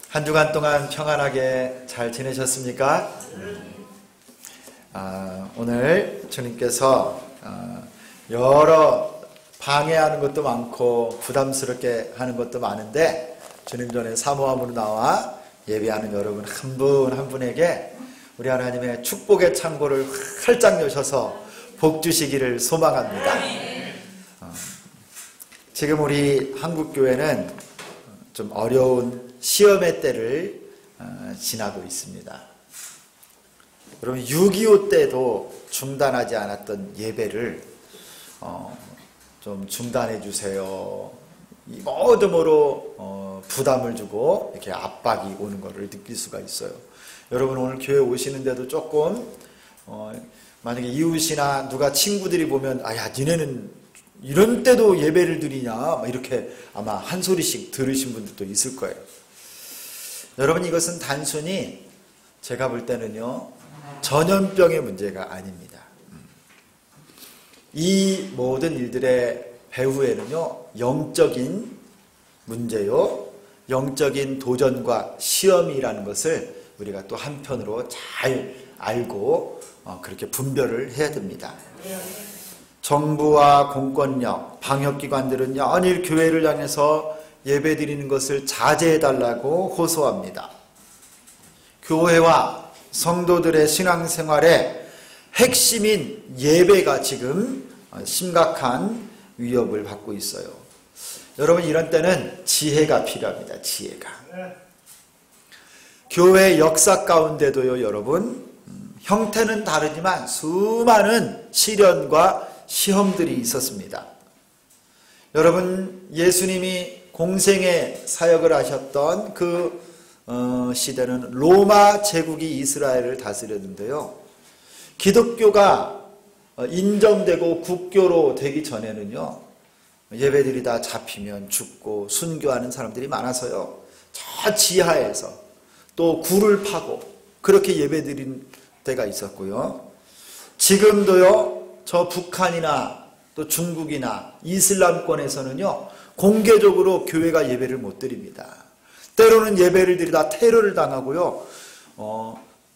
한 주간 동안 평안하게 잘 지내셨습니까? 오늘 주님께서 여러 방해하는 것도 많고 부담스럽게 하는 것도 많은데 주님 전에 사모함으로 나와 예배하는 여러분 한 분 한 분에게 우리 하나님의 축복의 창고를 활짝 여셔서 복 주시기를 소망합니다. 지금 우리 한국교회는 좀 어려운 시험의 때를 지나고 있습니다. 여러분 6.25 때도 중단하지 않았던 예배를 좀 중단해 주세요. 모두모로 부담을 주고 이렇게 압박이 오는 것을 느낄 수가 있어요. 여러분 오늘 교회 오시는데도 조금 만약에 이웃이나 누가 친구들이 보면 야 니네는 이런 때도 예배를 드리냐 이렇게 아마 한 소리씩 들으신 분들도 있을 거예요. 여러분 이것은 단순히 제가 볼 때는요 전염병의 문제가 아닙니다. 이 모든 일들의 배후에는요 영적인 문제요 영적인 도전과 시험이라는 것을 우리가 또 한편으로 잘 알고 그렇게 분별을 해야 됩니다. 정부와 공권력, 방역기관들은 연일 교회를 향해서 예배드리는 것을 자제해달라고 호소합니다. 교회와 성도들의 신앙생활의 핵심인 예배가 지금 심각한 위협을 받고 있어요. 여러분 이런 때는 지혜가 필요합니다. 지혜가. 교회 역사 가운데도요 여러분 형태는 다르지만 수많은 시련과 시험들이 있었습니다. 여러분 예수님이 공생의 사역을 하셨던 그 시대는 로마 제국이 이스라엘을 다스렸는데요. 기독교가 인정되고 국교로 되기 전에는요. 예배드리다 잡히면 죽고 순교하는 사람들이 많아서요. 저 지하에서 또 굴을 파고 그렇게 예배드린 때가 있었고요. 지금도요. 저 북한이나 또 중국이나 이슬람권에서는요. 공개적으로 교회가 예배를 못 드립니다. 때로는 예배를 드리다 테러를 당하고요.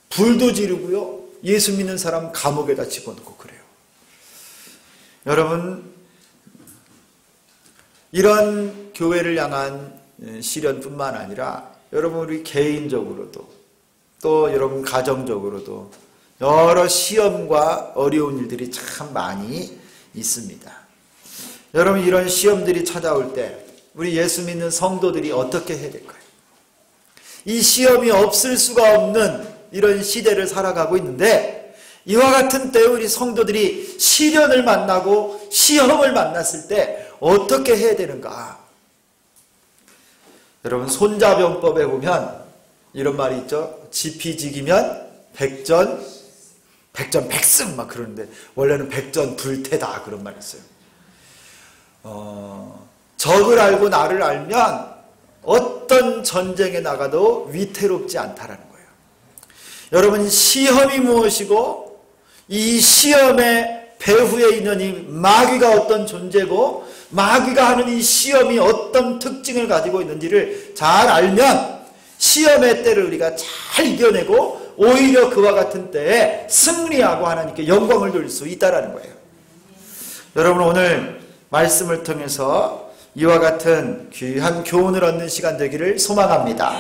불도 지르고요. 예수 믿는 사람 감옥에다 집어넣고 그래요. 여러분 이런 교회를 향한 시련뿐만 아니라 여러분 우리 개인적으로도 또 여러분 가정적으로도 여러 시험과 어려운 일들이 참 많이 있습니다. 여러분 이런 시험들이 찾아올 때 우리 예수 믿는 성도들이 어떻게 해야 될까요? 이 시험이 없을 수가 없는 이런 시대를 살아가고 있는데 이와 같은 때에 우리 성도들이 시련을 만나고 시험을 만났을 때 어떻게 해야 되는가? 여러분 손자병법에 보면 이런 말이 있죠. 지피지기면 백전백승 막 그러는데 원래는 백전불태다 그런 말이 있어요. 적을 알고 나를 알면 어떤 전쟁에 나가도 위태롭지 않다라는 거예요. 여러분 시험이 무엇이고 이 시험의 배후에 있는 이 마귀가 어떤 존재고 마귀가 하는 이 시험이 어떤 특징을 가지고 있는지를 잘 알면 시험의 때를 우리가 잘 이겨내고 오히려 그와 같은 때에 승리하고 하나님께 영광을 돌릴 수 있다는 거예요. 여러분 오늘 말씀을 통해서 이와 같은 귀한 교훈을 얻는 시간 되기를 소망합니다.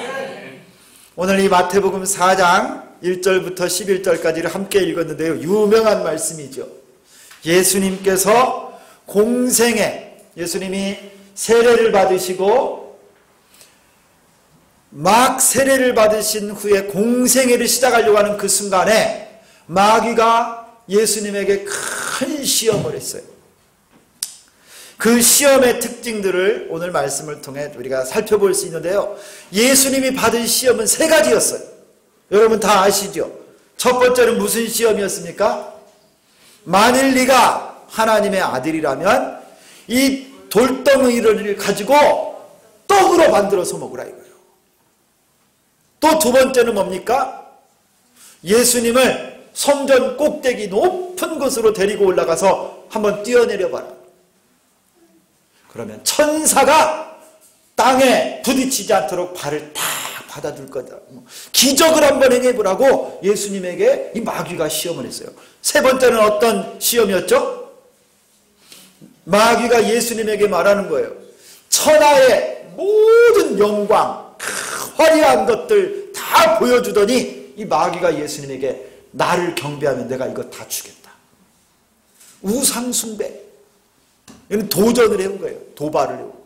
오늘 이 마태복음 4장 1절부터 11절까지를 함께 읽었는데요. 유명한 말씀이죠. 예수님께서 공생에 예수님이 세례를 받으시고 막 세례를 받으신 후에 공생애를 시작하려고 하는 그 순간에 마귀가 예수님에게 큰 시험을 했어요. 그 시험의 특징들을 오늘 말씀을 통해 우리가 살펴볼 수 있는데요. 예수님이 받은 시험은 3가지였어요. 여러분 다 아시죠? 첫 번째는 무슨 시험이었습니까? 만일 네가 하나님의 아들이라면 이 돌덩이를 가지고 떡으로 만들어서 먹으라 이거예요. 또 두 번째는 뭡니까? 예수님을 성전 꼭대기 높은 곳으로 데리고 올라가서 한번 뛰어내려 봐라. 그러면 천사가 땅에 부딪히지 않도록 발을 딱 받아줄 거다. 기적을 한번 행해보라고 예수님에게 이 마귀가 시험을 했어요. 세 번째는 어떤 시험이었죠? 마귀가 예수님에게 말하는 거예요. 천하의 모든 영광, 화려한 것들 다 보여주더니 이 마귀가 예수님에게 나를 경배하면 내가 이거 다 주겠다. 우상숭배. 이건 도전을 해온 거예요. 도발을 해온 거예요.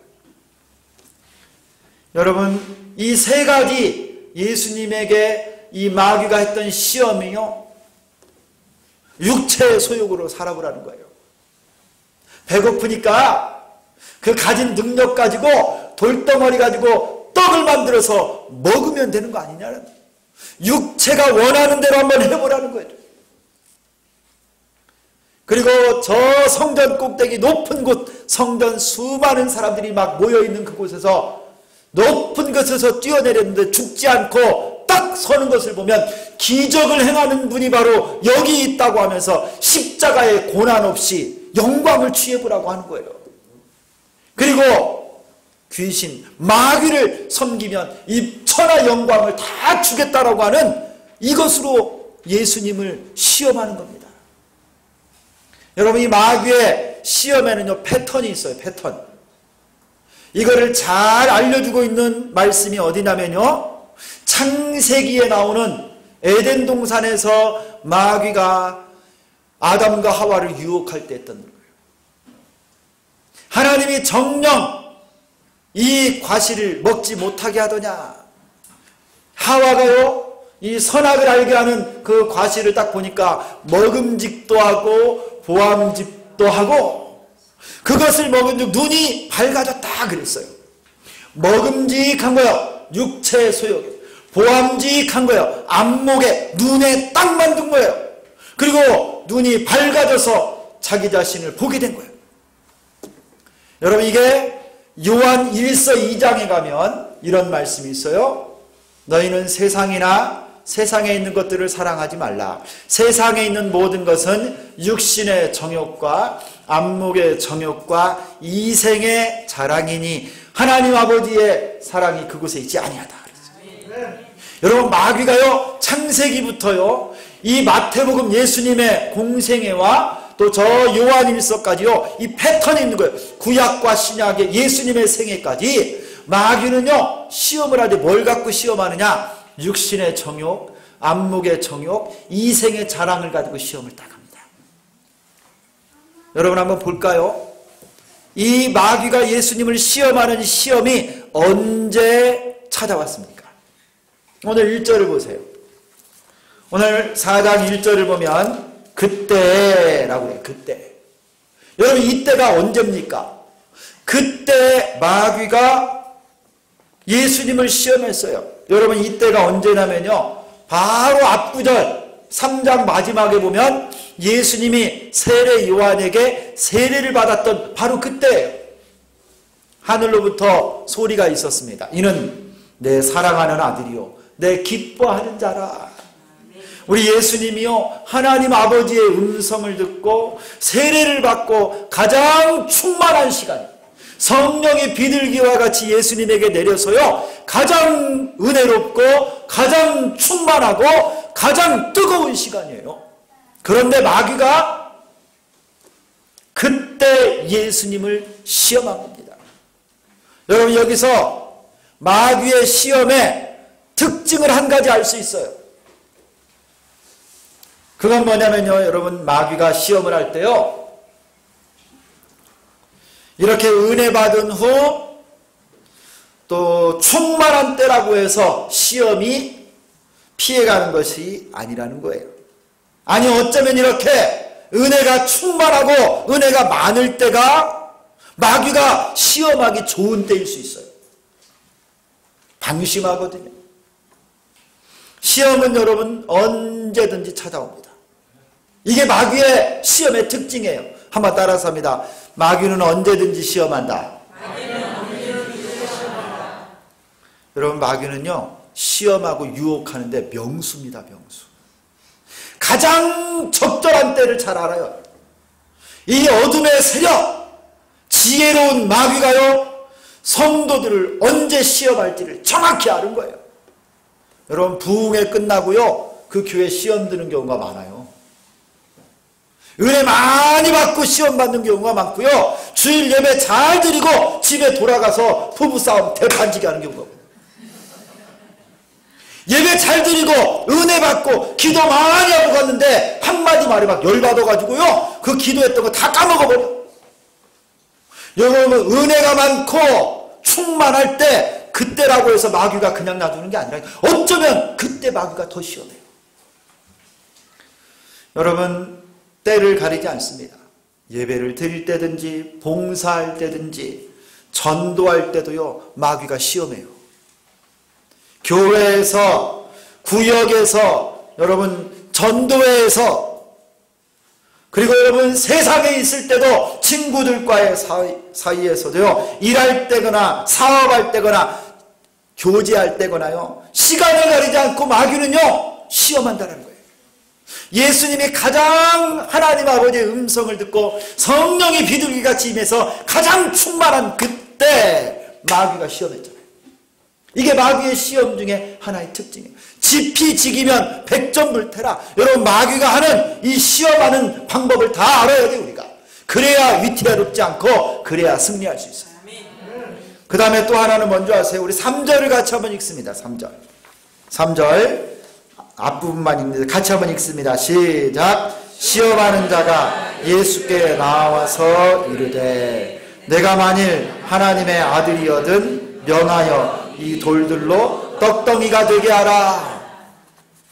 여러분, 이 세 가지 예수님에게 이 마귀가 했던 시험이요, 육체의 소욕으로 살아보라는 거예요. 배고프니까 그 가진 능력 가지고 돌덩어리 가지고 떡을 만들어서 먹으면 되는 거 아니냐는, 육체가 원하는 대로 한번 해보라는 거예요. 그리고 저 성전 꼭대기 높은 곳, 성전 수많은 사람들이 막 모여있는 그곳에서 높은 곳에서 뛰어내렸는데 죽지 않고 딱 서는 것을 보면 기적을 행하는 분이 바로 여기 있다고 하면서 십자가의 고난 없이 영광을 취해보라고 하는 거예요. 그리고 귀신, 마귀를 섬기면 이 천하 영광을 다 주겠다라고 하는 이것으로 예수님을 시험하는 겁니다. 여러분, 이 마귀의 시험에는요, 패턴이 있어요. 패턴. 이거를 잘 알려주고 있는 말씀이 어디냐면요, 창세기에 나오는 에덴 동산에서 마귀가 아담과 하와를 유혹할 때 했던 거예요. 하나님이 정녕 이 과실을 먹지 못하게 하더냐. 하와가요, 이 선악을 알게 하는 그 과실을 딱 보니까 먹음직도 하고 보암직도 하고, 그것을 먹은 즉 눈이 밝아졌다 그랬어요. 먹음직한 거요, 육체의 소욕에. 보암직한 거요, 안목에, 눈에 딱 만든 거예요. 그리고 눈이 밝아져서 자기 자신을 보게 된 거예요. 여러분, 이게 요한 1서 2장에 가면 이런 말씀이 있어요. 너희는 세상이나 세상에 있는 것들을 사랑하지 말라. 세상에 있는 모든 것은 육신의 정욕과 안목의 정욕과 이생의 자랑이니 하나님 아버지의 사랑이 그곳에 있지 아니하다. 여러분, 마귀가요, 창세기부터요, 이 마태복음 예수님의 공생애와 또 저 요한일서까지요, 이 패턴이 있는 거예요. 구약과 신약의 예수님의 생애까지 마귀는요, 시험을 하되 뭘 갖고 시험하느냐? 육신의 정욕, 안목의 정욕, 이생의 자랑을 가지고 시험을 딱 합니다. 여러분, 한번 볼까요? 이 마귀가 예수님을 시험하는 시험이 언제 찾아왔습니까? 오늘 1절을 보세요. 오늘 4장 1절을 보면 그때라고 해요. 그때. 여러분, 이때가 언제입니까? 그때 마귀가 예수님을 시험했어요. 여러분, 이때가 언제냐면요, 바로 앞구절 3장 마지막에 보면 예수님이 세례 요한에게 세례를 받았던 바로 그때예요. 하늘로부터 소리가 있었습니다. 이는 내 사랑하는 아들이요 내 기뻐하는 자라. 우리 예수님이요, 하나님 아버지의 음성을 듣고 세례를 받고 가장 충만한 시간, 성령의 비둘기와 같이 예수님에게 내려서요, 가장 은혜롭고 가장 충만하고 가장 뜨거운 시간이에요. 그런데 마귀가 그때 예수님을 시험한 겁니다. 여러분, 여기서 마귀의 시험의 특징을 한 가지 알 수 있어요. 그건 뭐냐면요, 여러분, 마귀가 시험을 할 때요, 이렇게 은혜 받은 후 또 충만한 때라고 해서 시험이 피해가는 것이 아니라는 거예요. 아니, 어쩌면 이렇게 은혜가 충만하고 은혜가 많을 때가 마귀가 시험하기 좋은 때일 수 있어요. 방심하거든요. 시험은 여러분 언제든지 찾아옵니다. 이게 마귀의 시험의 특징이에요. 한번 따라서 합니다. 마귀는 언제든지 시험한다. 여러분, 마귀는요, 시험하고 유혹하는데 명수입니다. 명수. 가장 적절한 때를 잘 알아요. 이 어둠의 세력, 지혜로운 마귀가요, 성도들을 언제 시험할지를 정확히 아는 거예요. 여러분 부흥회 끝나고요 그 교회 시험 드는 경우가 많아요. 은혜 많이 받고 시험 받는 경우가 많고요. 주일 예배 잘 드리고 집에 돌아가서 부부싸움 대판지게 하는 경우가 많아요. 예배 잘 드리고 은혜 받고 기도 많이 하고 갔는데 한마디 말이 막 열받아가지고요 그 기도했던 거 다 까먹어버려. 여러분 은혜가 많고 충만할 때 그때라고 해서 마귀가 그냥 놔두는 게 아니라 어쩌면 그때 마귀가 더 시험해요. 여러분 때를 가리지 않습니다. 예배를 드릴 때든지 봉사할 때든지 전도할 때도요 마귀가 시험해요. 교회에서 구역에서 여러분 전도회에서 그리고 여러분 세상에 있을 때도 친구들과의 사이에서도요 일할 때거나 사업할 때거나 교제할 때거나요 시간을 가리지 않고 마귀는요 시험한다는 거예요. 예수님이 가장 하나님 아버지의 음성을 듣고 성령이 비둘기같이 임해서 가장 충만한 그때 마귀가 시험했잖아요. 이게 마귀의 시험 중에 하나의 특징이에요. 지피지기면 백전불태라. 여러분 마귀가 하는 이 시험하는 방법을 다 알아야 돼요 우리가. 그래야 위태롭지 않고 그래야 승리할 수 있어요. 그 다음에 또 하나는 뭔지 아세요? 우리 3절을 같이 한번 읽습니다. 3절 앞부분만 읽는데 같이 한번 읽습니다. 시작. 시험하는 자가 예수께 나와서 이르되 내가 만일 하나님의 아들이거든 명하여 이 돌들로 떡덩이가 되게 하라.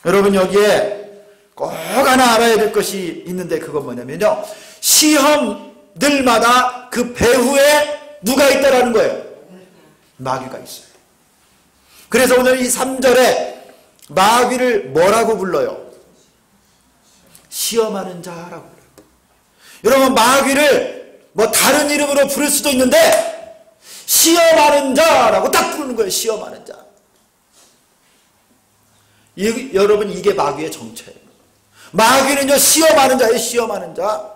여러분 여기에 꼭 하나 알아야 될 것이 있는데 그건 뭐냐면요 시험들마다 그 배후에 누가 있다라는 거예요? 마귀가 있어요. 그래서 오늘 이 3절에 마귀를 뭐라고 불러요? 시험하는 자라고 불러요. 여러분 마귀를 뭐 다른 이름으로 부를 수도 있는데 시험하는 자라고 딱 부르는 거예요. 시험하는 자. 여러분 이게 마귀의 정체예요. 마귀는요 시험하는 자예요. 시험하는 자.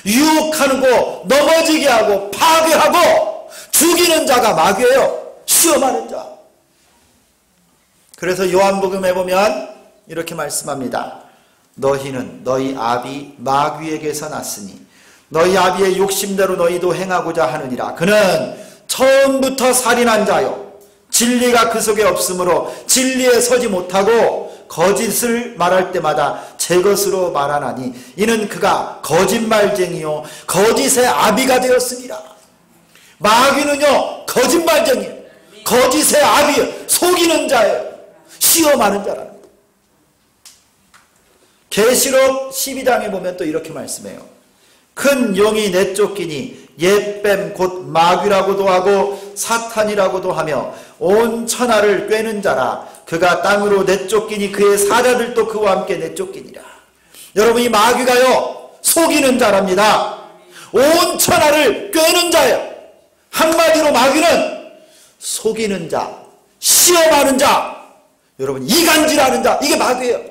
유혹하는 거 넘어지게 하고 파괴하고 죽이는 자가 마귀예요. 시험하는 자. 그래서 요한복음에 보면 이렇게 말씀합니다. 너희는 너희 아비 마귀에게서 났으니 너희 아비의 욕심대로 너희도 행하고자 하느니라. 그는 처음부터 살인한 자요 진리가 그 속에 없으므로 진리에 서지 못하고 거짓을 말할 때마다 제 것으로 말하나니 이는 그가 거짓말쟁이요 거짓의 아비가 되었습니다. 마귀는요 거짓말쟁이에요. 거짓의 아비예요. 속이는 자예요. 시험하는 자라는 거예요. 계시록 12장에 보면 또 이렇게 말씀해요. 큰 용이 내쫓기니 옛뱀 곧 마귀라고도 하고 사탄이라고도 하며 온 천하를 꿰는 자라. 그가 땅으로 내쫓기니 그의 사자들도 그와 함께 내쫓기니라. 여러분 이 마귀가요 속이는 자랍니다. 온 천하를 꿰는 자예요. 한마디로 마귀는 속이는 자, 시험하는 자, 여러분 이간질하는 자, 이게 마귀예요.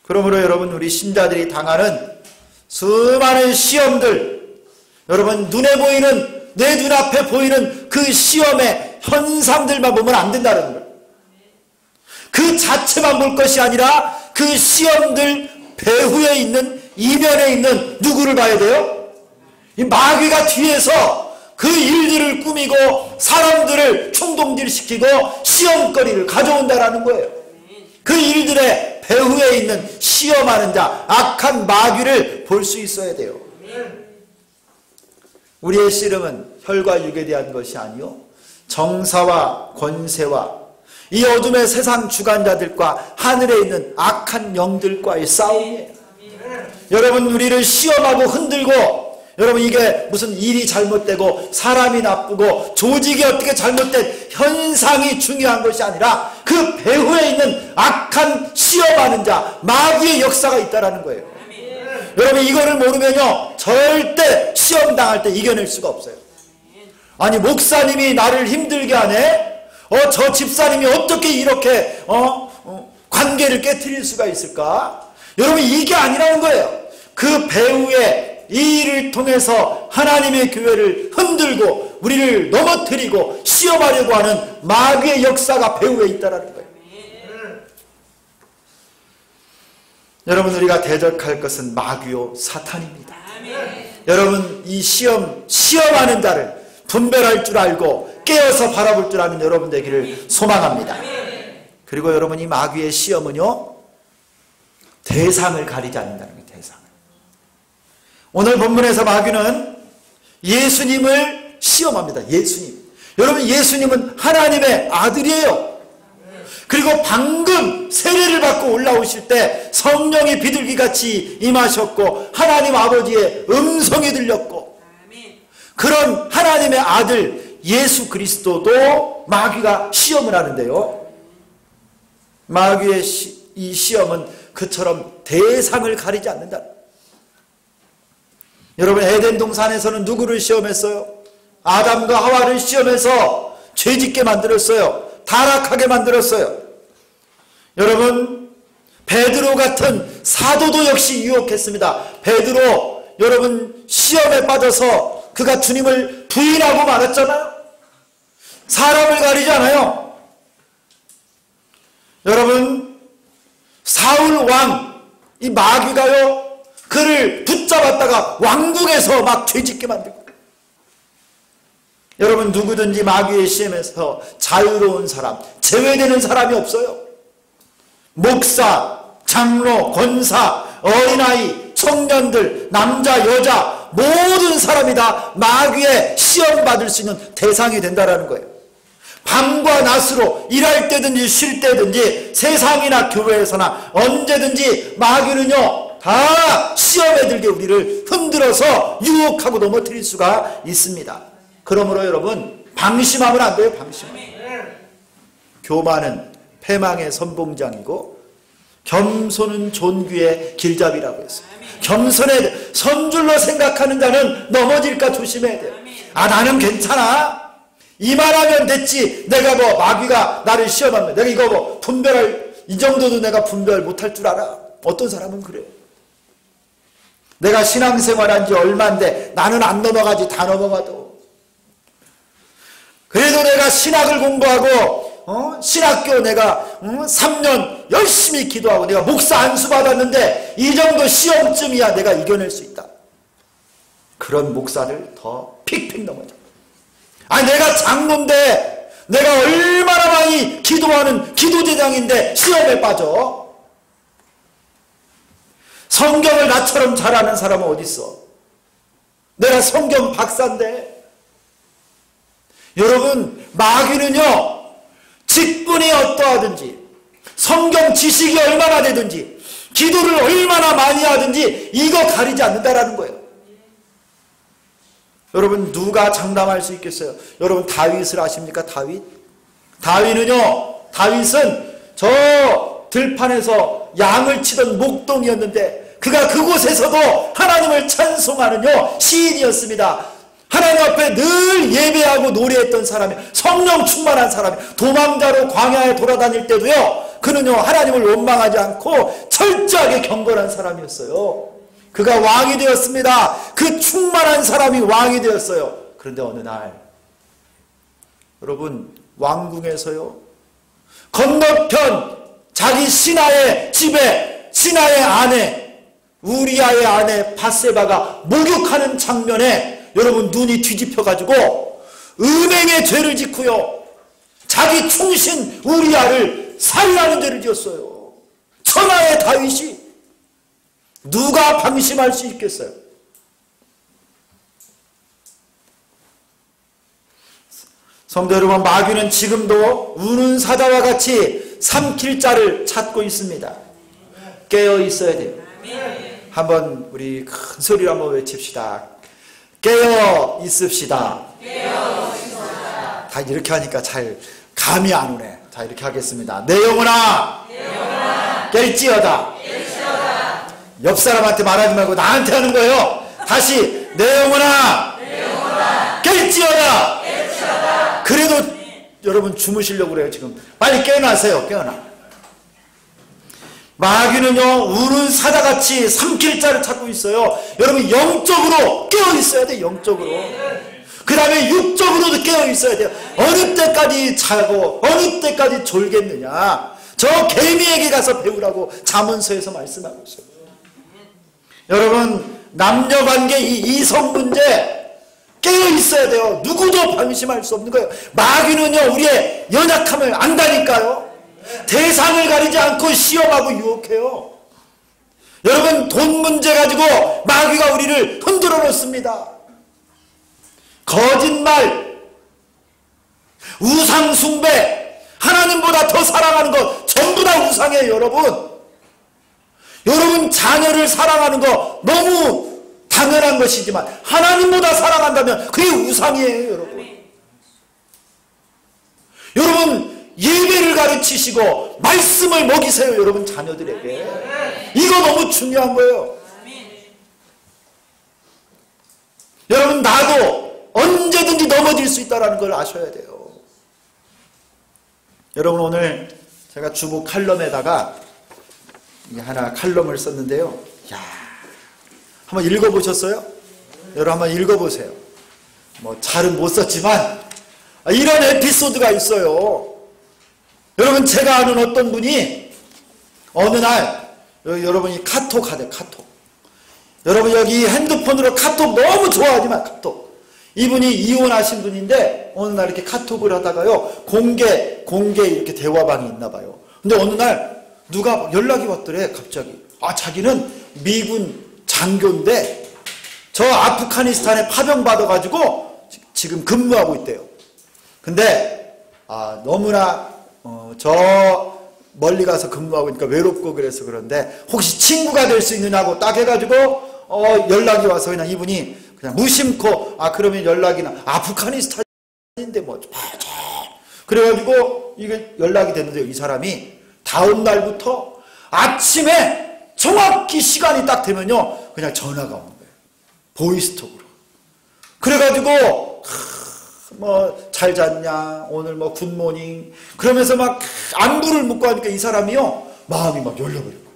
그러므로 여러분 우리 신자들이 당하는 수많은 시험들, 여러분 눈에 보이는 내 눈앞에 보이는 그 시험의 현상들만 보면 안 된다는 거예요. 그 자체만 볼 것이 아니라 그 시험들 배후에 있는 이면에 있는 누구를 봐야 돼요? 이 마귀가 뒤에서 그 일들을 꾸미고 사람들을 충동질시키고 시험거리를 가져온다라는 거예요. 그 일들의 배후에 있는 시험하는 자, 악한 마귀를 볼 수 있어야 돼요. 우리의 씨름은 혈과 육에 대한 것이 아니요 정사와 권세와 이 어둠의 세상 주관자들과 하늘에 있는 악한 영들과의 싸움이에요. 여러분 우리를 시험하고 흔들고 여러분 이게 무슨 일이 잘못되고 사람이 나쁘고 조직이 어떻게 잘못된 현상이 중요한 것이 아니라 그 배후에 있는 악한 시험하는 자 마귀의 역사가 있다는 거예요. 여러분 이거를 모르면요 절대 시험당할 때 이겨낼 수가 없어요. 아니 목사님이 나를 힘들게 하네? 저 집사님이 어떻게 이렇게 관계를 깨트릴 수가 있을까? 여러분 이게 아니라는 거예요. 그 배후에 이 일을 통해서 하나님의 교회를 흔들고 우리를 넘어뜨리고 시험하려고 하는 마귀의 역사가 배후에 있다는 거예요. 여러분, 우리가 대적할 것은 마귀요 사탄입니다. 여러분, 이 시험하는 자를 분별할 줄 알고 깨어서 바라볼 줄 아는 여러분 되기를 소망합니다. 그리고 여러분, 이 마귀의 시험은요, 대상을 가리지 않는다는 거예요. 대상을. 오늘 본문에서 마귀는 예수님을 시험합니다. 예수님. 여러분, 예수님은 하나님의 아들이에요. 그리고 방금 세례를 받고 올라오실 때 성령이 비둘기같이 임하셨고 하나님 아버지의 음성이 들렸고, 그런 하나님의 아들 예수 그리스도도 마귀가 시험을 하는데요, 마귀의 이 시험은 그처럼 대상을 가리지 않는다. 여러분, 에덴 동산에서는 누구를 시험했어요? 아담과 하와를 시험해서 죄짓게 만들었어요. 타락하게 만들었어요. 여러분, 베드로 같은 사도도 역시 유혹했습니다. 베드로, 여러분, 시험에 빠져서 그가 주님을 부인하고 말았잖아요. 사람을 가리지 않아요. 여러분, 사울 왕, 이 마귀가요, 그를 붙잡았다가 왕궁에서 막 죄짓게 만들고. 여러분, 누구든지 마귀의 시험에서 자유로운 사람, 제외되는 사람이 없어요. 목사, 장로, 권사, 어린아이, 청년들, 남자, 여자, 모든 사람이 다 마귀의 시험받을 수 있는 대상이 된다는 거예요. 밤과 낮으로 일할 때든지 쉴 때든지 세상이나 교회에서나 언제든지 마귀는요, 다 시험에 들게 우리를 흔들어서 유혹하고 넘어뜨릴 수가 있습니다. 그러므로 여러분, 방심하면 안 돼요. 방심하면. 교만은 패망의 선봉장이고 겸손은 존귀의 길잡이라고 했어요. 겸손의 선줄로 생각하는 자는 넘어질까 조심해야 돼요. 아, 나는 괜찮아, 이만하면 됐지, 내가 뭐 마귀가 나를 시험하면 내가 이거 뭐 분별할, 이 정도도 내가 분별 못할 줄 알아. 어떤 사람은 그래요. 내가 신앙생활한 지 얼마인데 나는 안 넘어가지, 다 넘어가도. 그래도 내가 신학을 공부하고 신학교 내가 3년 열심히 기도하고 내가 목사 안수 받았는데 이 정도 시험쯤이야 내가 이겨낼 수 있다. 그런 목사들 더 픽픽 넘어져. 아, 내가 장로인데, 내가 얼마나 많이 기도하는 기도대장인데 시험에 빠져. 성경을 나처럼 잘하는 사람은 어디 있어? 내가 성경 박사인데. 여러분, 마귀는요, 직분이 어떠하든지, 성경 지식이 얼마나 되든지, 기도를 얼마나 많이 하든지 이거 가리지 않는다라는 거예요. 여러분, 누가 장담할 수 있겠어요? 여러분, 다윗을 아십니까? 다윗은 저 들판에서 양을 치던 목동이었는데 그가 그곳에서도 하나님을 찬송하는요 시인이었습니다. 하나님 앞에 늘 예배하고 노래했던 사람이, 성령 충만한 사람이, 도망자로 광야에 돌아다닐 때도요, 그는요 하나님을 원망하지 않고 철저하게 경건한 사람이었어요. 그가 왕이 되었습니다. 그 충만한 사람이 왕이 되었어요. 그런데 어느 날, 여러분, 왕궁에서요, 건너편 자기 신하의 집에 신하의 아내, 우리아의 아내 밧세바가 목욕하는 장면에 여러분 눈이 뒤집혀가지고 음행의 죄를 짓고요, 자기 충신 우리아를 살인하는 죄를 지었어요. 천하의 다윗이. 누가 방심할 수 있겠어요? 성도 여러분, 마귀는 지금도 우는 사자와 같이 삼킬 자를 찾고 있습니다. 깨어 있어야 돼요. 한번 우리 큰 소리로 한번 외칩시다. 깨어 있읍시다. 다 이렇게 하니까 잘 감이 안 오네. 자, 이렇게 하겠습니다. 내 영혼아, 깰지어다. 옆 사람한테 말하지 말고 나한테 하는 거예요. 다시, 내 영혼아, 깰지어다. 그래도 여러분 주무시려고 그래요. 지금 빨리 깨어나세요. 깨어나. 마귀는요 우는 사자같이 삼킬 자를 찾고 있어요. 여러분, 영적으로 깨어 있어야 돼. 영적으로. 그 다음에 육적으로도 깨어있어야 돼요. 어느 때까지 자고 어느 때까지 졸겠느냐. 저 개미에게 가서 배우라고 잠언서에서 말씀하고 있어요. 여러분, 남녀관계 이 이성 문제 깨어있어야 돼요. 누구도 방심할 수 없는 거예요. 마귀는요, 우리의 연약함을 안다니까요. 대상을 가리지 않고 시험하고 유혹해요. 여러분, 돈 문제 가지고 마귀가 우리를 흔들어 놓습니다. 거짓말, 우상 숭배, 하나님보다 더 사랑하는 것 전부 다 우상이에요. 여러분 자녀를 사랑하는 거 너무 당연한 것이지만 하나님보다 사랑한다면 그게 우상이에요. 여러분 예배를 가르치시고 말씀을 먹이세요. 여러분 자녀들에게. 이거 너무 중요한 거예요. 여러분, 나도 언제든지 넘어질 수 있다는 걸 아셔야 돼요. 여러분, 오늘 제가 주보 칼럼에다가 하나 칼럼을 썼는데요. 야, 한번 읽어보셨어요? 여러분 한번 읽어보세요. 뭐 잘은 못 썼지만 이런 에피소드가 있어요. 여러분, 제가 아는 어떤 분이 어느 날 여러분이 카톡 하대. 카톡. 여러분 여기 핸드폰으로 카톡 너무 좋아하지만 카톡. 이분이 이혼하신 분인데 어느 날 이렇게 카톡을 하다가요, 공개 이렇게 대화방이 있나 봐요. 근데 어느 날 누가 연락이 왔더래. 갑자기 자기는 미군 장교인데 저 아프가니스탄에 파병 받아가지고 지금 근무하고 있대요. 근데 너무나 저 멀리 가서 근무하고 있으니까 외롭고 그래서 그런데 혹시 친구가 될 수 있느냐고 딱 해가지고 연락이 와서 그냥 이분이 그냥 무심코 그러면 연락이나 아프가니스탄인데 뭐 그래가지고 이게 연락이 됐는데요. 이 사람이 다음 날부터 아침에 정확히 시간이 딱 되면요 그냥 전화가 오는 거예요. 보이스톡으로. 그래가지고 뭐 잘 잤냐, 오늘 뭐 굿모닝 그러면서 막 안부를 묻고 하니까 이 사람이요 마음이 막 열려버린 거예요.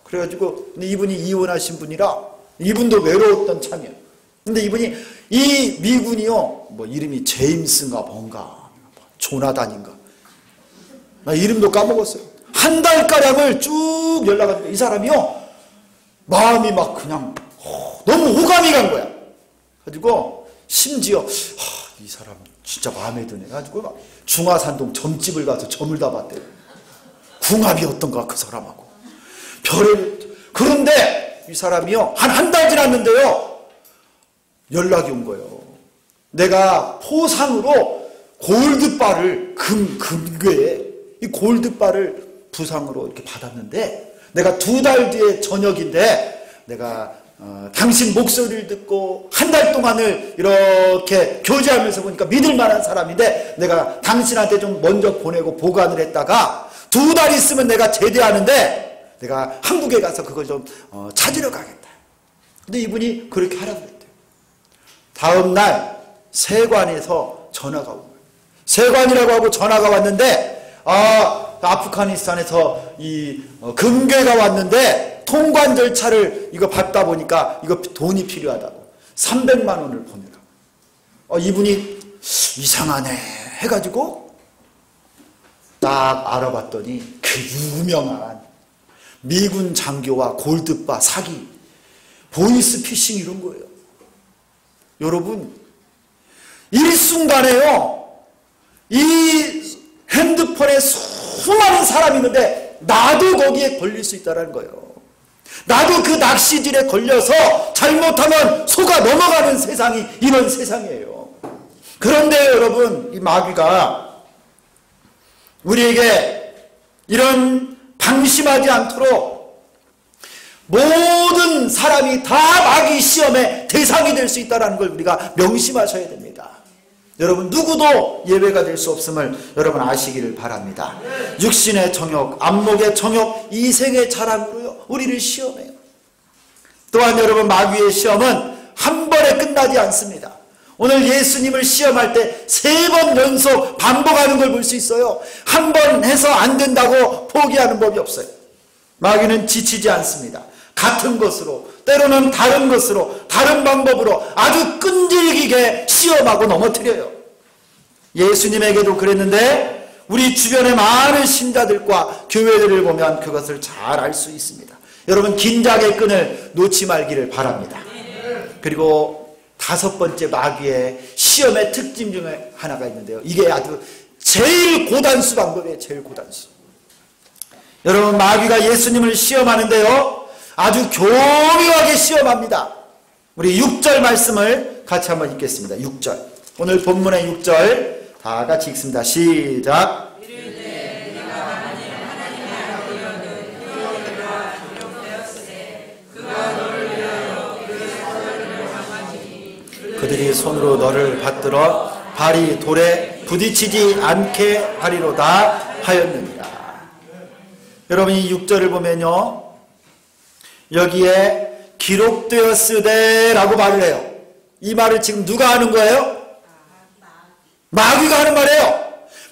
그래가지고 근데 이분이 이혼하신 분이라 이분도 외로웠던 참이에요. 근데 이분이 이 미군이요 뭐 이름이 제임스인가 뭔가 조나단인가 나 이름도 까먹었어요. 한 달가량을 쭉 연락하니까 이 사람이요 마음이 막 그냥 너무 호감이 간 거야. 가지고 심지어 이 사람 진짜 마음에 드네 가지고 막 중화산동 점집을 가서 점을 다 봤대요. 궁합이 어떤가 그 사람하고. 그런데 이 사람이요 한 달 지났는데요 연락이 온 거예요. 내가 포상으로 골드바를 금괴에 이 골드바를 부상으로 이렇게 받았는데 내가 2달 뒤에 저녁인데 내가 당신 목소리를 듣고 한 달 동안을 이렇게 교제하면서 보니까 믿을 만한 사람인데 내가 당신한테 좀 먼저 보내고 보관을 했다가 2달 있으면 내가 제대하는데 내가 한국에 가서 그걸 좀 찾으러 가겠다. 근데 이분이 그렇게 하라고 그랬대요. 다음 날 세관에서 전화가 온 거예요. 세관이라고 하고 전화가 왔는데 아프가니스탄에서 이 금괴가 왔는데 통관 절차를 이거 받다 보니까 이거 돈이 필요하다고 300만 원을 보내라고. 이분이 이상하네 해가지고 딱 알아봤더니 그 유명한 미군 장교와 골드바 사기 보이스피싱 이런 거예요. 여러분 일순간에요 이 핸드폰에 수많은 사람이 있는데 나도 거기에 걸릴 수 있다는 거예요. 나도 그 낚시질에 걸려서 잘못하면 속아 넘어가는 세상이 이런 세상이에요. 그런데 여러분 이 마귀가 우리에게 이런 방심하지 않도록 모든 사람이 다 마귀 시험의 대상이 될 수 있다는 걸 우리가 명심하셔야 됩니다. 여러분 누구도 예외가 될 수 없음을 여러분 아시기를 바랍니다. 육신의 정욕, 안목의 정욕, 이생의 자랑으로요 우리를 시험해요. 또한 여러분 마귀의 시험은 한 번에 끝나지 않습니다. 오늘 예수님을 시험할 때 3번 연속 반복하는 걸 볼 수 있어요. 한 번 해서 안 된다고 포기하는 법이 없어요. 마귀는 지치지 않습니다. 같은 것으로 때로는 다른 것으로, 다른 방법으로 아주 끈질기게 시험하고 넘어뜨려요. 예수님에게도 그랬는데 우리 주변의 많은 신자들과 교회들을 보면 그것을 잘 알 수 있습니다. 여러분, 긴장의 끈을 놓지 말기를 바랍니다. 그리고 5번째 마귀의 시험의 특징 중에 하나가 있는데요. 이게 아주 제일 고단수 방법이에요. 제일 고단수. 여러분, 마귀가 예수님을 시험하는데요, 아주 교묘하게 시험합니다. 우리 6절 말씀을 같이 한번 읽겠습니다. 6절. 오늘 본문의 6절 다 같이 읽습니다. 시작. 그들이 손으로 너를 받들어 발이 돌에 부딪히지 않게 하리로다 하였느니라. 여러분, 이 6절을 보면요, 여기에 기록되었으되 라고 말을 해요. 이 말을 지금 누가 하는 거예요? 마귀가 하는 말이에요.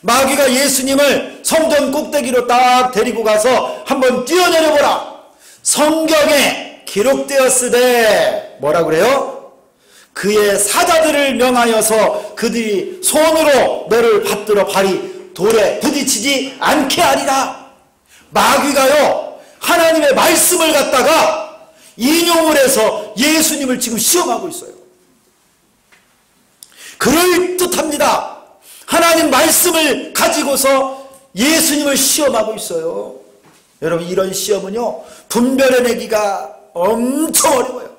마귀가 예수님을 성전 꼭대기로 딱 데리고 가서 한번 뛰어내려보라. 성경에 기록되었으되 뭐라 그래요? 그의 사자들을 명하여서 그들이 손으로 너를 받들어 발이 돌에 부딪히지 않게 하리라. 마귀가요, 하나님의 말씀을 갖다가 인용을 해서 예수님을 지금 시험하고 있어요. 그럴듯합니다. 하나님 말씀을 가지고서 예수님을 시험하고 있어요. 여러분, 이런 시험은요, 분별해내기가 엄청 어려워요.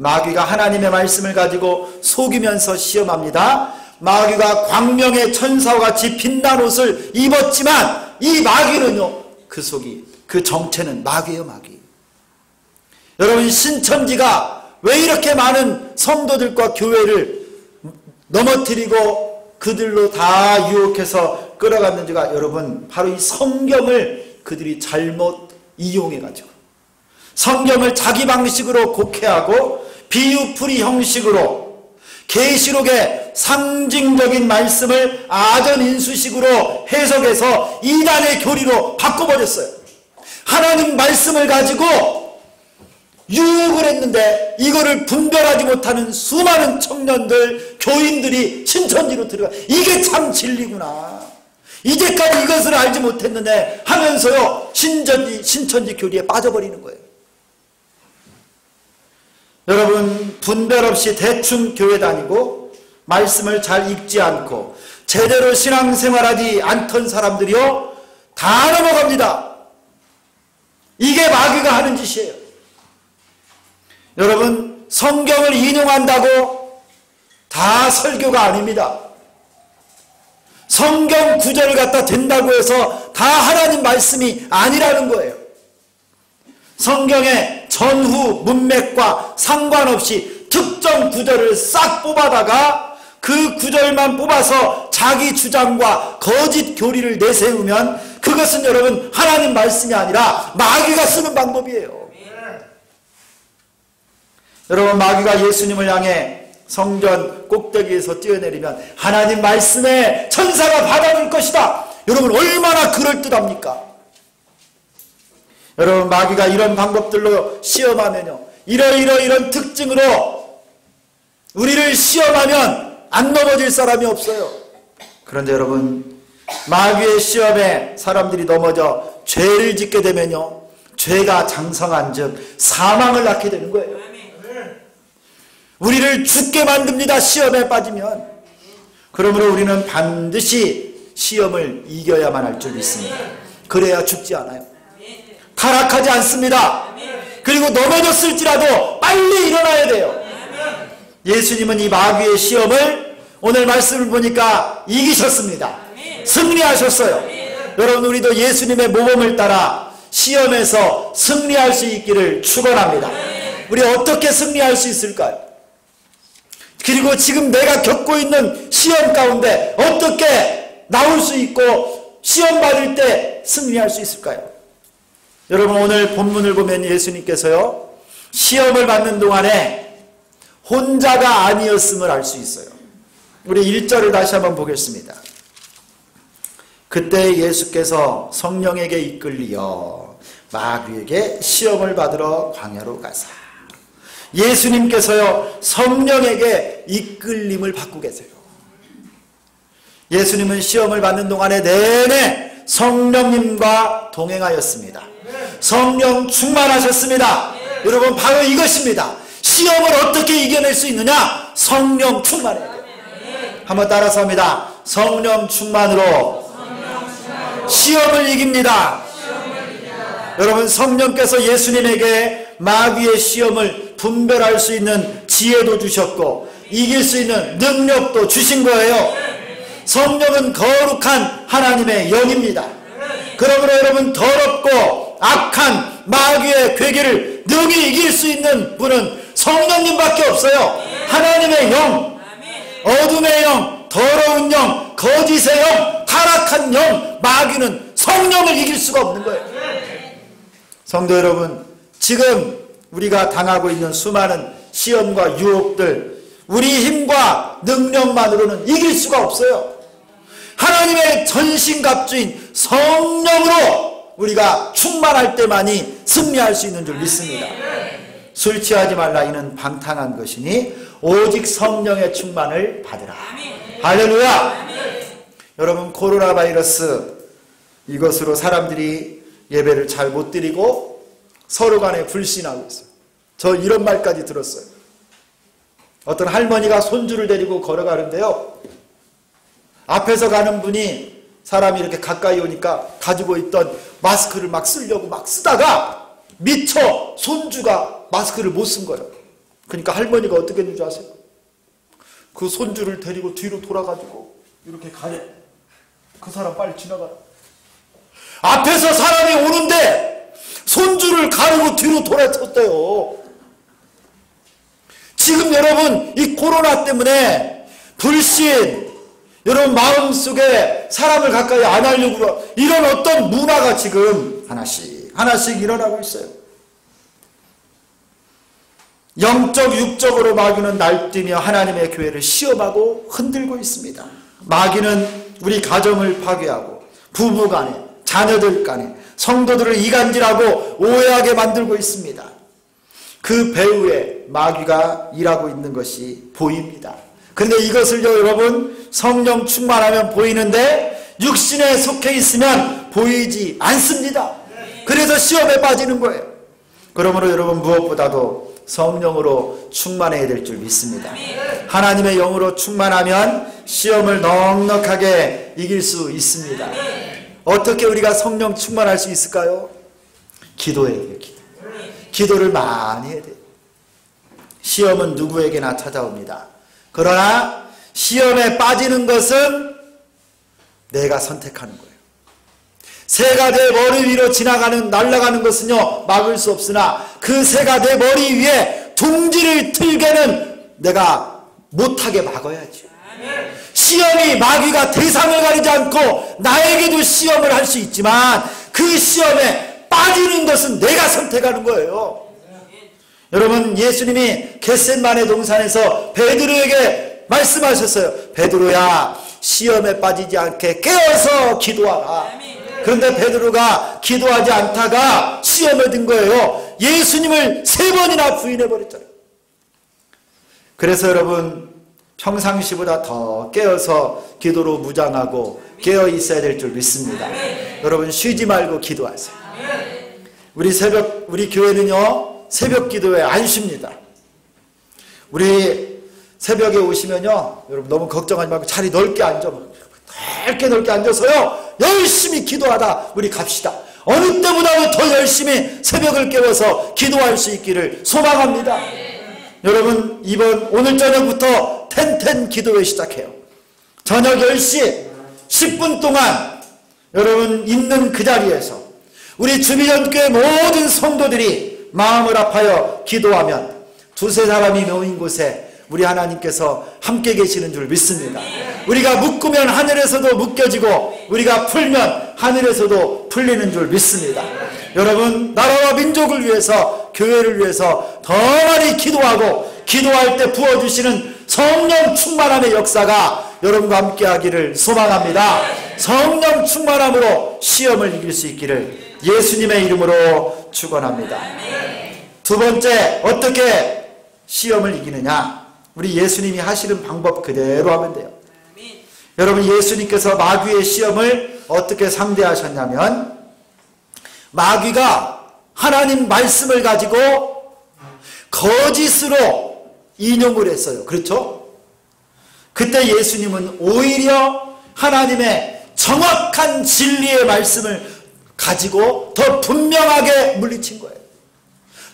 마귀가 하나님의 말씀을 가지고 속이면서 시험합니다. 마귀가 광명의 천사와 같이 빛난 옷을 입었지만 이 마귀는요, 그 속이, 그 정체는 마귀예요, 마귀. 여러분, 신천지가 왜 이렇게 많은 성도들과 교회를 넘어뜨리고 그들로 다 유혹해서 끌어갔는지가, 여러분, 바로 이 성경을 그들이 잘못 이용해가지고 성경을 자기 방식으로 곡해하고 비유풀이 형식으로 계시록의 상징적인 말씀을 아전인수식으로 해석해서 이단의 교리로 바꿔버렸어요. 하나님 말씀을 가지고 유혹을 했는데 이거를 분별하지 못하는 수많은 청년들, 교인들이 신천지로 들어가. 이게 참 진리구나. 이제까지 이것을 알지 못했는데 하면서요, 신천지 교리에 빠져버리는 거예요. 여러분, 분별 없이 대충 교회 다니고 말씀을 잘 읽지 않고 제대로 신앙생활하지 않던 사람들이요, 다 넘어갑니다. 이게 마귀가 하는 짓이에요. 여러분, 성경을 인용한다고 다 설교가 아닙니다. 성경 구절을 갖다 댄다고 해서 다 하나님 말씀이 아니라는 거예요. 성경의 전후 문맥과 상관없이 특정 구절을 싹 뽑아다가 그 구절만 뽑아서 자기 주장과 거짓 교리를 내세우면 그것은 여러분 하나님 말씀이 아니라 마귀가 쓰는 방법이에요. 여러분, 마귀가 예수님을 향해 성전 꼭대기에서 뛰어내리면 하나님 말씀에 천사가 받아줄 것이다. 여러분, 얼마나 그럴듯합니까? 여러분, 마귀가 이런 방법들로 시험하면요, 이런 특징으로 우리를 시험하면 안 넘어질 사람이 없어요. 그런데 여러분, 마귀의 시험에 사람들이 넘어져 죄를 짓게 되면요, 죄가 장성한 즉 사망을 낳게 되는 거예요. 우리를 죽게 만듭니다. 시험에 빠지면. 그러므로 우리는 반드시 시험을 이겨야만 할 줄 믿습니다. 그래야 죽지 않아요. 타락하지 않습니다. 그리고 넘어졌을지라도 빨리 일어나야 돼요. 예수님은 이 마귀의 시험을 오늘 말씀을 보니까 이기셨습니다. 승리하셨어요. 여러분, 우리도 예수님의 모범을 따라 시험에서 승리할 수 있기를 축원합니다. 우리 어떻게 승리할 수 있을까요? 그리고 지금 내가 겪고 있는 시험 가운데 어떻게 나올 수 있고 시험 받을 때 승리할 수 있을까요? 여러분, 오늘 본문을 보면 예수님께서요, 시험을 받는 동안에 혼자가 아니었음을 알 수 있어요. 우리 1절을 다시 한번 보겠습니다. 그때 예수께서 성령에게 이끌리어 마귀에게 시험을 받으러 광야로 가사. 예수님께서요 성령에게 이끌림을 받고 계세요. 예수님은 시험을 받는 동안에 내내 성령님과 동행하였습니다. 성령 충만하셨습니다. 여러분 바로 이것입니다. 시험을 어떻게 이겨낼 수 있느냐? 성령 충만해야 돼요. 한번 따라서 합니다. 성령 충만으로 시험을 이깁니다. 여러분 성령께서 예수님에게 마귀의 시험을 분별할 수 있는 지혜도 주셨고 이길 수 있는 능력도 주신 거예요. 성령은 거룩한 하나님의 영입니다. 그러므로 여러분 더럽고 악한 마귀의 괴계를 능히 이길 수 있는 분은 성령님밖에 없어요. 하나님의 영, 어둠의 영, 더러운 영, 거짓의 영, 타락한 영, 마귀는 성령을 이길 수가 없는 거예요. 성도 여러분, 지금 우리가 당하고 있는 수많은 시험과 유혹들, 우리 힘과 능력만으로는 이길 수가 없어요. 하나님의 전신갑주인 성령으로 우리가 충만할 때만이 승리할 수 있는 줄 믿습니다. 술 취하지 말라 이는 방탕한 것이니 오직 성령의 충만을 받으라. 할렐루야. 여러분 코로나 바이러스 이것으로 사람들이 예배를 잘 못 드리고 서로 간에 불신하고 있어요. 저 이런 말까지 들었어요. 어떤 할머니가 손주를 데리고 걸어가는데요, 앞에서 가는 분이 사람이 이렇게 가까이 오니까 가지고 있던 마스크를 막 쓰려고 막 쓰다가 미처 손주가 마스크를 못 쓴 거예요. 그러니까 할머니가 어떻게 했는지 아세요? 그 손주를 데리고 뒤로 돌아가지고 이렇게 가래. 그 사람 빨리 지나가라. 앞에서 사람이 오는데 손주를 가르고 뒤로 돌아섰대요. 지금 여러분 이 코로나 때문에 불신, 여러분 마음속에 사람을 가까이 안 하려고 이런 어떤 문화가 지금 하나씩 일어나고 있어요. 영적 육적으로 마귀는 날뛰며 하나님의 교회를 시험하고 흔들고 있습니다. 마귀는 우리 가정을 파괴하고 부부 간에 자녀들 간에 성도들을 이간질하고 오해하게 만들고 있습니다. 그 배후에 마귀가 일하고 있는 것이 보입니다. 그런데 이것을요 여러분 성령 충만하면 보이는데 육신에 속해 있으면 보이지 않습니다. 그래서 시험에 빠지는 거예요. 그러므로 여러분 무엇보다도 성령으로 충만해야 될 줄 믿습니다. 하나님의 영으로 충만하면 시험을 넉넉하게 이길 수 있습니다. 어떻게 우리가 성령 충만할 수 있을까요? 기도해야 돼요. 기도를 많이 해야 돼요. 시험은 누구에게나 찾아옵니다. 그러나 시험에 빠지는 것은 내가 선택하는 거예요. 새가 내 머리 위로 날아가는 것은요 막을 수 없으나 그 새가 내 머리 위에 둥지를 틀게는 내가 못하게 막아야죠. 시험이 마귀가 대상을 가리지 않고 나에게도 시험을 할 수 있지만 그 시험에 빠지는 것은 내가 선택하는 거예요. 여러분 예수님이 겟셋마네 동산에서 베드로에게 말씀하셨어요. 베드로야 시험에 빠지지 않게 깨어서 기도하라. 그런데 베드로가 기도하지 않다가 시험에 든 거예요. 예수님을 3번이나 부인해버렸잖아요. 그래서 여러분 평상시보다 더 깨어서 기도로 무장하고 깨어 있어야 될 줄 믿습니다. 여러분 쉬지 말고 기도하세요. 우리 교회는요 새벽 기도에 안 쉽니다. 우리 새벽에 오시면요 여러분 너무 걱정하지 말고 자리 넓게 앉아, 넓게 앉아서요 열심히 기도하다 우리 갑시다. 어느 때보다도 더 열심히 새벽을 깨워서 기도할 수 있기를 소망합니다. 여러분 오늘 저녁부터 텐텐 기도회 시작해요. 저녁 10시 10분 동안 여러분 있는 그 자리에서 우리 주미전교회 모든 성도들이 마음을 합하여 기도하면 두세 사람이 모인 곳에 우리 하나님께서 함께 계시는 줄 믿습니다. 우리가 묶으면 하늘에서도 묶여지고 우리가 풀면 하늘에서도 풀리는 줄 믿습니다. 여러분 나라와 민족을 위해서 교회를 위해서 더 많이 기도하고 기도할 때 부어주시는 성령 충만함의 역사가 여러분과 함께 하기를 소망합니다. 성령 충만함으로 시험을 이길 수 있기를 예수님의 이름으로 축원합니다. 두 번째, 어떻게 시험을 이기느냐? 우리 예수님이 하시는 방법 그대로 하면 돼요. 여러분, 예수님께서 마귀의 시험을 어떻게 상대하셨냐면, 마귀가 하나님 말씀을 가지고 거짓으로 인용을 했어요. 그렇죠? 그때 예수님은 오히려 하나님의 정확한 진리의 말씀을 가지고 더 분명하게 물리친 거예요.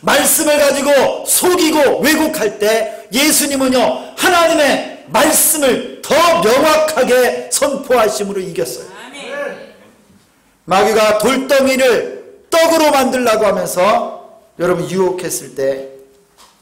말씀을 가지고 속이고 왜곡할 때 예수님은요, 하나님의 말씀을 더 명확하게 선포하심으로 이겼어요. 마귀가 돌덩이를 떡으로 만들라고 하면서 여러분 유혹했을 때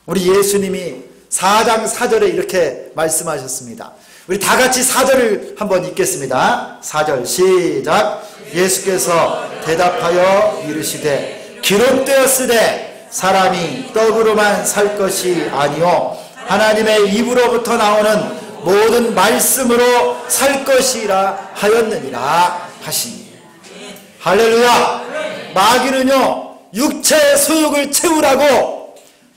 우리 예수님이 4장 4절에 이렇게 말씀하셨습니다. 우리 다 같이 4절을 한번 읽겠습니다. 4절 시작. 예수께서 대답하여 이르시되 기록되었으되 사람이 떡으로만 살 것이 아니요 하나님의 입으로부터 나오는 모든 말씀으로 살 것이라 하였느니라 하시니. 할렐루야. 마귀는요, 육체의 소욕을 채우라고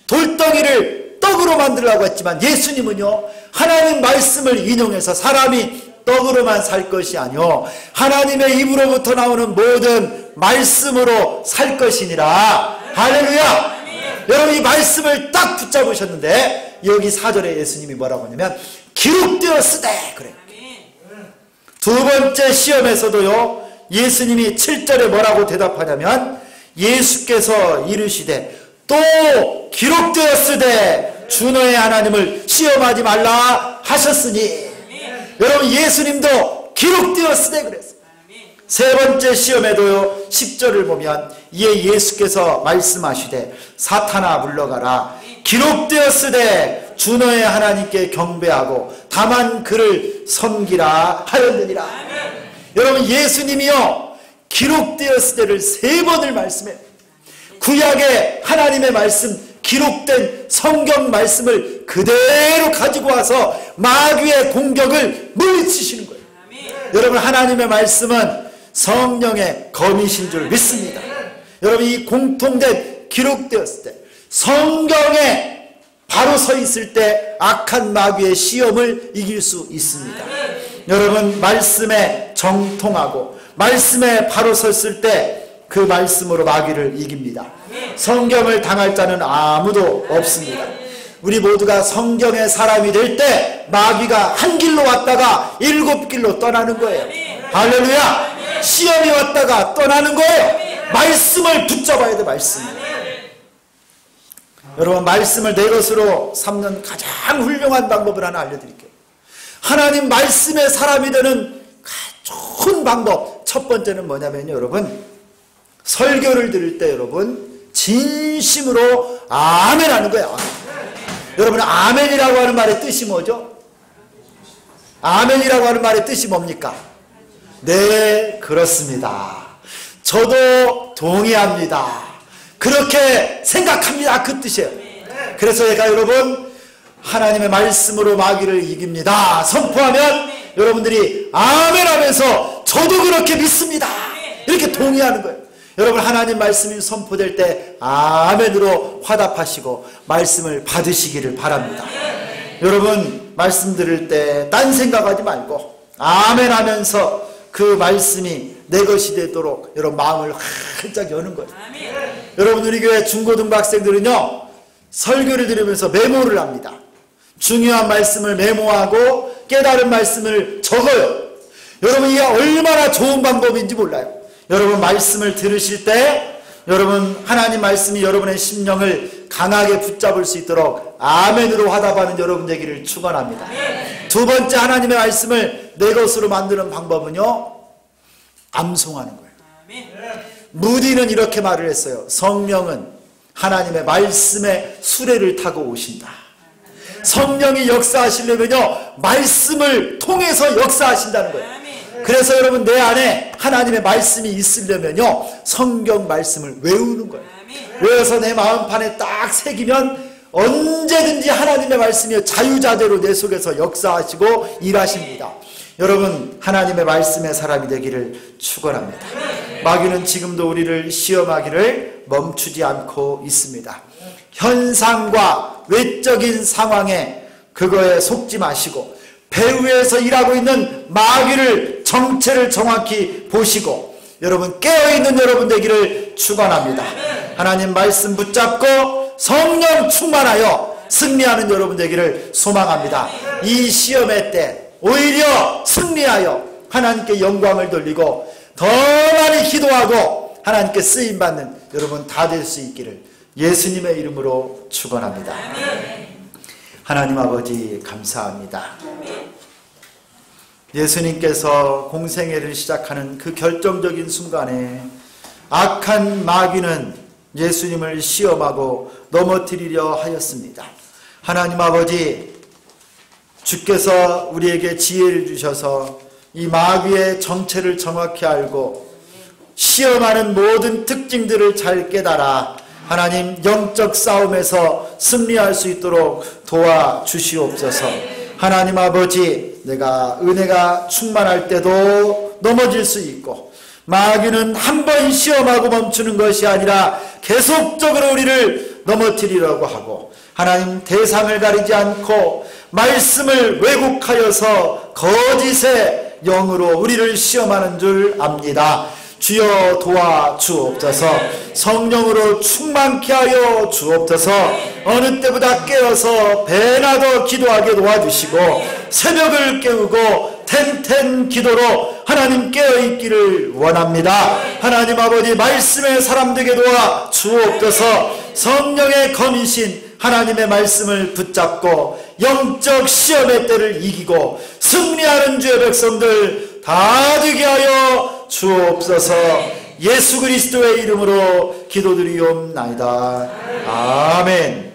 돌덩이를 떡으로 만들라고 했지만 예수님은요, 하나님 말씀을 인용해서 사람이 떡으로만 살 것이 아니요 하나님의 입으로부터 나오는 모든 말씀으로 살 것이니라. 할렐루야. 여러분, 이 말씀을 딱 붙잡으셨는데 여기 4절에 예수님이 뭐라고 하냐면 기록되었으되 그래요. 두 번째 시험에서도요, 예수님이 7절에 뭐라고 대답하냐면 예수께서 이르시되 또 기록되었으되 주 너의 하나님을 시험하지 말라 하셨으니. 여러분, 예수님도 기록되었으되 그랬어요. 세 번째 시험에도요, 10절을 보면 이에 예수께서 말씀하시되 사탄아 물러가라 기록되었으되 주 너의 하나님께 경배하고 다만 그를 섬기라 하였느니라. 여러분, 예수님이요, 기록되었으되를 3번을 말씀해요. 구약의 하나님의 말씀, 기록된 성경 말씀을 그대로 가지고 와서 마귀의 공격을 물리치시는 거예요. 여러분, 하나님의 말씀은 성령의 검이신 줄 믿습니다. 여러분, 이 공통된 기록되었을 때 성경에 바로 서 있을 때 악한 마귀의 시험을 이길 수 있습니다. 여러분, 말씀에 정통하고 말씀에 바로 섰을 때 그 말씀으로 마귀를 이깁니다. 성경을 당할 자는 아무도 없습니다. 우리 모두가 성경의 사람이 될 때 마귀가 한 길로 왔다가 7길로 떠나는 거예요. 할렐루야. 시험이 왔다가 떠나는 거예요. 말씀을 붙잡아야 돼. 말씀을. 여러분, 말씀을 내 것으로 삼는 가장 훌륭한 방법을 하나 알려드릴게요. 하나님 말씀의 사람이 되는 좋은 방법, 첫 번째는 뭐냐면요, 여러분, 설교를 들을 때 여러분 진심으로 아멘 하는 거예요. 아멘. 여러분, 아멘이라고 하는 말의 뜻이 뭐죠? 아멘이라고 하는 말의 뜻이 뭡니까? 네, 그렇습니다. 저도 동의합니다. 그렇게 생각합니다. 그 뜻이에요. 그래서 제가 여러분, 하나님의 말씀으로 마귀를 이깁니다 선포하면 여러분들이 아멘 하면서 저도 그렇게 믿습니다 이렇게 동의하는 거예요. 여러분, 하나님 말씀이 선포될 때 아멘으로 화답하시고 말씀을 받으시기를 바랍니다. 여러분, 말씀 들을 때 딴 생각하지 말고 아멘 하면서 그 말씀이 내 것이 되도록 여러분 마음을 활짝 여는 거예요. 여러분, 우리 교회 중고등부 학생들은요, 설교를 들으면서 메모를 합니다. 중요한 말씀을 메모하고 깨달은 말씀을 적어요. 여러분, 이게 얼마나 좋은 방법인지 몰라요. 여러분, 말씀을 들으실 때 여러분, 하나님 말씀이 여러분의 심령을 강하게 붙잡을 수 있도록 아멘으로 화답하는 여러분 되기를 축원합니다. 두 번째, 하나님의 말씀을 내 것으로 만드는 방법은요, 암송하는 거예요. 무디는 이렇게 말을 했어요. 성령은 하나님의 말씀의 수레를 타고 오신다. 성령이 역사하시려면요, 말씀을 통해서 역사하신다는 거예요. 그래서 여러분, 내 안에 하나님의 말씀이 있으려면요, 성경 말씀을 외우는 거예요. 외워서 내 마음판에 딱 새기면 언제든지 하나님의 말씀이 자유자재로 내 속에서 역사하시고 일하십니다. 여러분, 하나님의 말씀의 사람이 되기를 축원합니다. 마귀는 지금도 우리를 시험하기를 멈추지 않고 있습니다. 현상과 외적인 상황에 그거에 속지 마시고 배후에서 일하고 있는 마귀를 정체를 정확히 보시고 여러분 깨어있는 여러분 되기를 축원합니다. 하나님 말씀 붙잡고 성령 충만하여 승리하는 여러분 되기를 소망합니다. 이 시험의 때 오히려 승리하여 하나님께 영광을 돌리고 더 많이 기도하고 하나님께 쓰임받는 여러분 다 될 수 있기를 예수님의 이름으로 축원합니다. 하나님 아버지 감사합니다. 예수님께서 공생애를 시작하는 그 결정적인 순간에 악한 마귀는 예수님을 시험하고 넘어뜨리려 하였습니다. 하나님 아버지, 주께서 우리에게 지혜를 주셔서 이 마귀의 정체를 정확히 알고 시험하는 모든 특징들을 잘 깨달아 하나님 영적 싸움에서 승리할 수 있도록 도와주시옵소서. 하나님 아버지, 내가 은혜가 충만할 때도 넘어질 수 있고 마귀는 한 번 시험하고 멈추는 것이 아니라 계속적으로 우리를 넘어뜨리려고 하고 하나님 대상을 가리지 않고 말씀을 왜곡하여서 거짓의 영으로 우리를 시험하는 줄 압니다. 주여 도와주옵소서. 성령으로 충만케 하여 주옵소서. 어느 때보다 깨어서 배나 더 기도하게 도와주시고 새벽을 깨우고 텐텐 기도로 하나님 깨어있기를 원합니다. 하나님 아버지 말씀의 사람 되게 도와 주옵소서. 성령의 검이신 하나님의 말씀을 붙잡고 영적 시험의 때를 이기고 승리하는 주의 백성들 다 되게 하여 주옵소서. 예수 그리스도의 이름으로 기도드리옵나이다. 아멘.